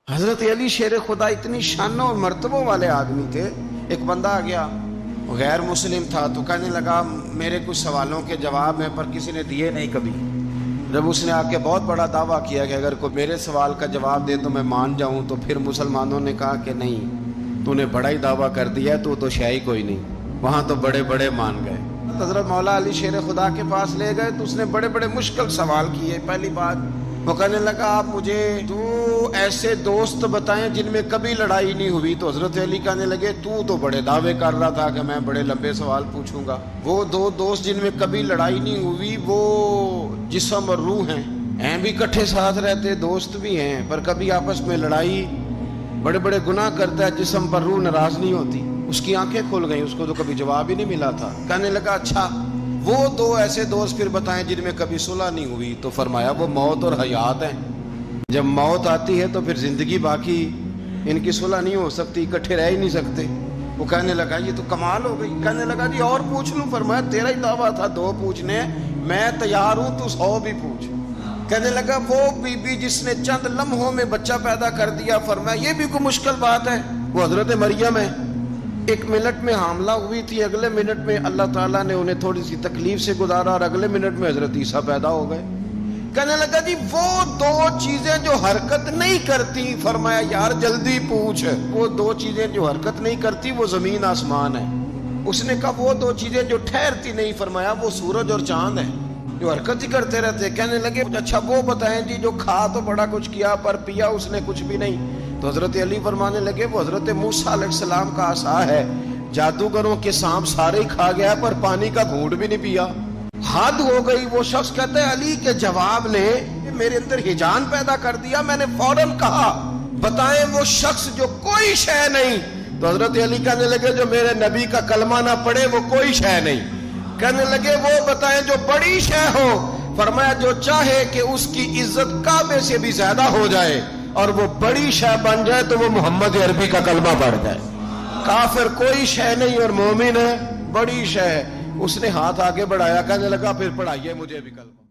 حضرت علی شیر خدا اتنی شانوں اور مرتبوں والے آدمی تھے. ایک بندہ آ گیا غیر مسلم تھا تو کہنے لگا میرے کچھ سوالوں کے جواب ہیں پر کسی نے دیے نہیں کبھی. جب اس نے آ کے بہت بڑا دعویٰ کیا کہ اگر کوئی میرے سوال کا جواب دے تو میں مان جاؤں, تو پھر مسلمانوں نے کہا کہ نہیں, تو نے بڑا ہی دعویٰ کر دیا, تو شے ہی کوئی نہیں. وہاں تو بڑے بڑے مان گئے. حضرت مولا علی شیر خدا کے پاس لے گئے تو اس نے بڑے بڑے مشکل سوال کیے. پہلی بات وہ کہنے لگا آپ مجھے تو ایسے دوست بتائیں جن میں کبھی لڑائی نہیں ہوئی. تو حضرت علی کہنے لگے تو بڑے دعوے کر رہا تھا کہ میں بڑے لمبے سوال پوچھوں گا. وہ دو دوست جن میں کبھی لڑائی نہیں ہوئی وہ جسم اور روح ہیں بھی کٹھے ساتھ رہتے, دوست بھی ہیں, پر کبھی آپس میں لڑائی, بڑے بڑے گناہ کرتا ہے, جسم پر روح ناراض نہیں ہوتی. اس کی آنکھیں کھل گئیں, اس کو تو کبھی جواب ہی نہیں ملا تھا. کہنے لگا اچھا وہ دو ایسے دوست پھر بتائیں جن میں کبھی صلح نہیں ہوئی. تو فرمایا وہ موت اور حیات ہیں. جب موت آتی ہے تو پھر زندگی باقی ان کی صلح نہیں ہو سکتی, اکٹھے رہ ہی نہیں سکتے. وہ کہنے لگا یہ تو کمال ہو گئی. کہنے لگا جی اور پوچھ لوں؟ فرمایا تیرا ہی دعویٰ تھا 2 پوچھنے, میں تیار ہوں, تو 100 بھی پوچھ. کہنے لگا وہ بی بی جس نے چند لمحوں میں بچہ پیدا کر دیا, فرمایا یہ بھی کوئی مشکل بات ہے؟ وہ حضرت مریم ہے. 1 منٹ میں حاملہ ہوئی تھی, اگلے منٹ میں اللہ تعالیٰ نے انہیں تھوڑی سی تکلیف سے گزارا اور اگلے منٹ میں حضرت عیسیٰ پیدا ہو گئے. کہنے لگا جی وہ 2 چیزیں جو حرکت نہیں کرتی, فرمایا یار جلدی پوچھ. وہ 2 چیزیں جو حرکت نہیں کرتی وہ زمین آسمان ہے. اس نے کہا وہ 2 چیزیں جو ٹھہرتی نہیں, فرمایا وہ سورج اور چاند ہے, جو حرکت ہی کرتے رہتے. کہنے لگے اچھا وہ بتائیں جی جو کھا تو بڑا کچھ کیا پر پیا اس نے کچھ بھی نہیں. تو حضرت علی فرمانے لگے وہ حضرت موسیٰ علیہ السلام کا عصا ہے, جادوگروں کے سانپ سارے ہی کھا گیا پر پانی کا گھونٹ بھی نہیں پیا. حد ہو گئی. وہ شخص کہتا ہے علی کے جواب نے میرے اندر ہیجان پیدا کر دیا. میں نے فوراً کہا بتائیں وہ شخص جو کوئی شے نہیں. تو حضرت علی کہنے لگے جو میرے نبی کا کلمہ نہ پڑھے وہ کوئی شے نہیں. کہنے لگے وہ بتائیں جو بڑی شے ہو. فرمایا جو چاہے کہ اس کی عزت کعبے سے بھی زیادہ ہو جائے اور وہ بڑی شے بن جائے تو وہ محمد عربی کا کلمہ پڑھ جائے. کافر کوئی شے نہیں اور مومن ہے بڑی شے. اس نے ہاتھ آگے بڑھایا, کہنے لگا پھر پڑھائیے مجھے بھی کلمہ.